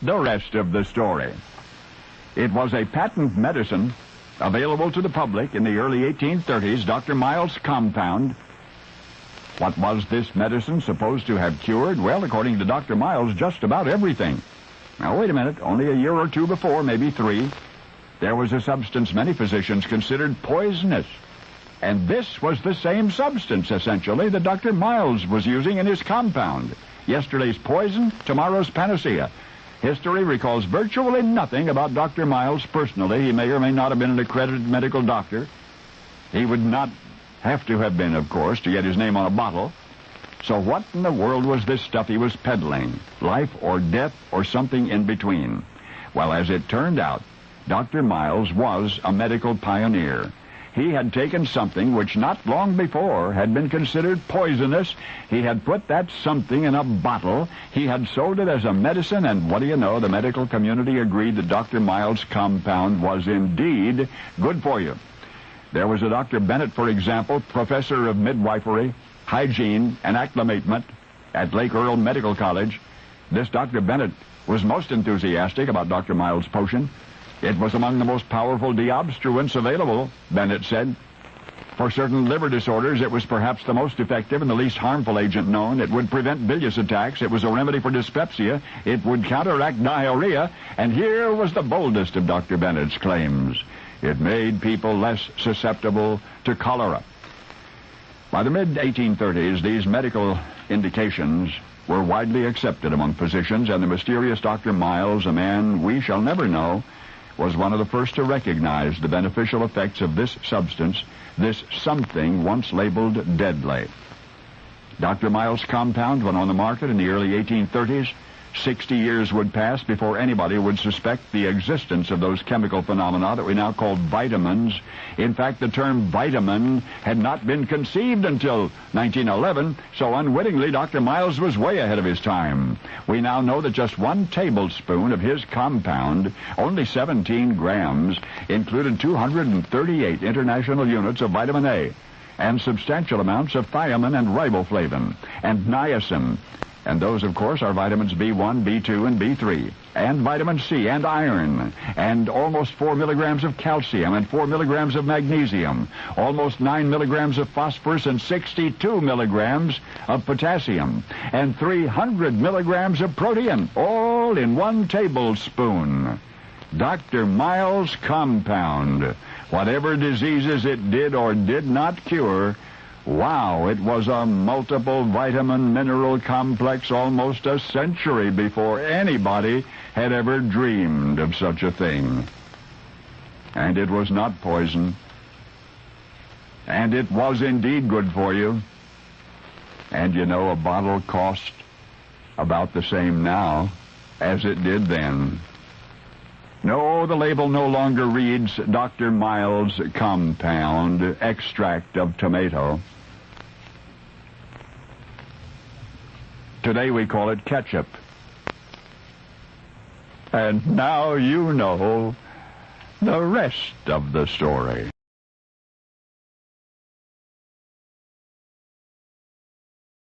The rest of the story. It was a patent medicine available to the public in the early 1830s, Dr. Miles' compound. What was this medicine supposed to have cured? Well, according to Dr. Miles, just about everything. Now, wait a minute. Only a year or two before, maybe 3, there was a substance many physicians considered poisonous. And this was the same substance, essentially, that Dr. Miles was using in his compound. Yesterday's poison, tomorrow's panacea. History recalls virtually nothing about Dr. Miles personally. He may or may not have been an accredited medical doctor. He would not have to have been, of course, to get his name on a bottle. So what in the world was this stuff he was peddling? Life or death or something in between? Well, as it turned out, Dr. Miles was a medical pioneer. He had taken something which not long before had been considered poisonous. He had put that something in a bottle. He had sold it as a medicine, and what do you know, the medical community agreed that Dr. Miles' compound was indeed good for you. There was a Dr. Bennett, for example, professor of midwifery, hygiene, and acclimatement at Lake Earl Medical College. This Dr. Bennett was most enthusiastic about Dr. Miles' potion. It was among the most powerful deobstruents available, Bennett said. For certain liver disorders, it was perhaps the most effective and the least harmful agent known. It would prevent bilious attacks. It was a remedy for dyspepsia. It would counteract diarrhea. And here was the boldest of Dr. Bennett's claims. It made people less susceptible to cholera. By the mid-1830s, these medical indications were widely accepted among physicians, and the mysterious Dr. Miles, a man we shall never know, was one of the first to recognize the beneficial effects of this substance, this something once labeled deadly. Dr. Miles' compound went on the market in the early 1830s. 60 years would pass before anybody would suspect the existence of those chemical phenomena that we now call vitamins. In fact, the term vitamin had not been conceived until 1911, so unwittingly Dr. Miles was way ahead of his time. We now know that just 1 tablespoon of his compound, only 17 grams, included 238 international units of vitamin A and substantial amounts of thiamine and riboflavin and niacin. And those, of course, are vitamins B1, B2, and B3, and vitamin C, and iron, and almost 4 milligrams of calcium, and 4 milligrams of magnesium, almost 9 milligrams of phosphorus, and 62 milligrams of potassium, and 300 milligrams of protein, all in 1 tablespoon. Dr. Miles' compound. Whatever diseases it did or did not cure, wow, it was a multiple vitamin mineral complex almost a century before anybody had ever dreamed of such a thing. And it was not poison. And it was indeed good for you. And you know, a bottle costs about the same now as it did then. No, the label no longer reads Dr. Miles' compound, extract of tomato. Today we call it ketchup. And now you know the rest of the story.